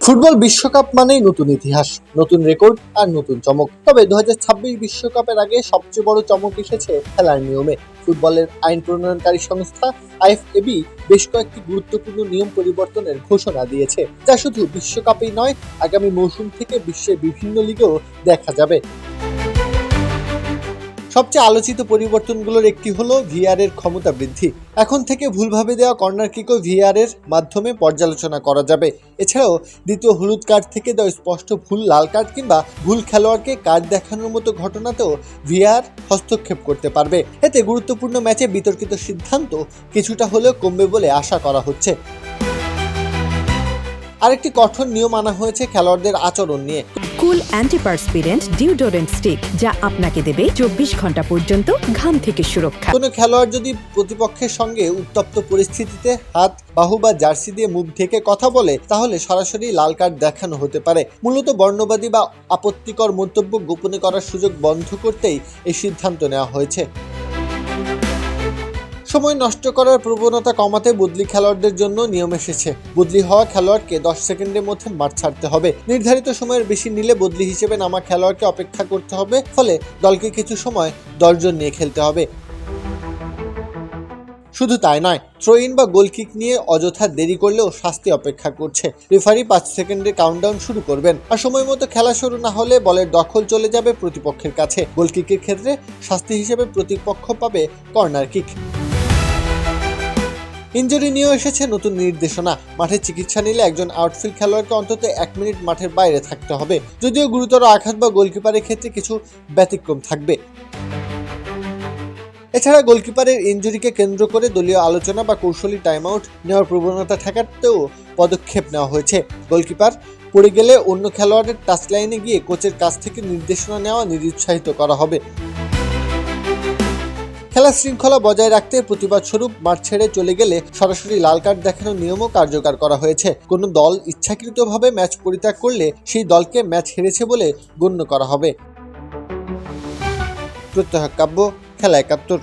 Football বিশ্বকাপ মানেই নতুন ইতিহাস, নতুন রেকর্ড আর নতুন চমক। তবে 2026 বিশ্বকাপের আগে সবচেয়ে বড় চমক এসেছে খেলার নিয়মে। ফুটবলের আইন প্রণয়নকারী সংস্থা আইএফএবি বেশ কয়েকটি গুরুত্বপূর্ণ নিয়ম পরিবর্তনের ঘোষণা দিয়েছে, যা শুধু বিশ্বকাপেই নয়, আগামী মৌসুম থেকে বিশ্বের বিভিন্ন লিগেও দেখা যাবে। সবচেয়ে আলোচিত পরিবর্তনগুলোর একটি হলো ভিআর এর ক্ষমতা বৃদ্ধি। এখন থেকে ভুলভাবে দেওয়া কর্নার কিকও ভিআর এর মাধ্যমে পর্যালোচনা করা যাবে। এছাড়াও দ্বিতীয় হলুদ কার্ড থেকে দেওয়া স্পষ্ট ভুল লাল কার্ড কিংবা ভুল খেলোয়াড়কে কার্ড দেখানোর মতো ঘটনাতেও ভিআর হস্তক্ষেপ করতে পারবে। এতে গুরুত্বপূর্ণ ম্যাচে বিতর্কিত সিদ্ধান্ত কিছুটা হলেও কমবে বলে আশা করা হচ্ছে। আরেকটি কঠোর নিয়ম আনা হয়েছে খেলোয়াড়দের আচরণ নিয়ে। কুল অ্যান্টিপারস্পিরেন্ট ডিওডোরেন্ট স্টিক, যা আপনাকে দেবে 24 ঘন্টা পর্যন্ত ঘাম থেকে সুরক্ষা। কোনো খেলোয়াড় যদি প্রতিপক্ষের সঙ্গে উত্তপ্ত পরিস্থিতিতে হাত, বাহু বা জার্সি দিয়ে মুখ ঢেকে কথা বলে, তাহলে সরাসরি লাল কার্ড দেখানো হতে পারে। মূলত বর্ণবাদী বা আপত্তিকর মন্তব্য গোপনে করার সুযোগ বন্ধ করতেই এই সিদ্ধান্ত নেওয়া হয়েছে। সময় নষ্ট করার প্রবণতা কমাতে বদলি খেলোয়াড়দের জন্য নিয়ম এসেছে। বদলি হওয়া খেলোয়াড়কে 10 সেকেন্ডের মধ্যে মাঠ ছাড়তে হবে। নির্ধারিত সময়ের বেশি নিলে বদলি হিসেবে নামা খেলোয়াড়কে অপেক্ষা করতে হবে, ফলে দলকে কিছু সময় দর্জন নিয়ে খেলতে হবে। শুধু তাই নয়, থ্রো ইন বা গোল কিক নিয়ে অযথা দেরি করলেও শাস্তি অপেক্ষা করছে। রেফারি 5 সেকেন্ডের কাউন্টডাউন শুরু করবেন, আর সময় মতো খেলা শুরু না হলে বলের দখল চলে যাবে প্রতিপক্ষের কাছে। গোল কিকের ক্ষেত্রে শাস্তি হিসেবে প্রতিপক্ষ পাবে কর্নার কিক। ইনজুরি নিয়েও এসেছে নতুন নির্দেশনা। মাঠে চিকিৎসা নিলে একজন আউটফিল্ড খেলোয়াড়কে অন্তত 1 মিনিট মাঠের বাইরে থাকতে হবে। যদিও গুরুতর আঘাত বা গোলকিপারের ক্ষেত্রে কিছু ব্যতিক্রম থাকবে। এছাড়া গোলকিপারের ইনজুরিকে কেন্দ্র করে দলীয় আলোচনা বা কৌশলী টাইম আউট নেওয়ার প্রবণতা ঠেকাতেও পদক্ষেপ নেওয়া হয়েছে। গোলকিপার পড়ে গেলে অন্য খেলোয়াড়ের টাচলাইনে গিয়ে কোচের কাছ থেকে নির্দেশনা নেওয়া নিরুৎসাহিত করা হবে। খেলার শৃঙ্খলা বজায় রাখতে প্রতিবাদ স্বরূপ মাঠ ছেড়ে চলে গেলে সরাসরি লাল কার্ড দেখানোর নিয়মও কার্যকর করা হয়েছে। কোনো দল ইচ্ছাকৃতভাবে ম্যাচ পরিত্যাগ করলে সেই দলকে ম্যাচ হেরেছে বলে গণ্য করা হবে। প্রত্যহ কাব্য, খেলা ৭১।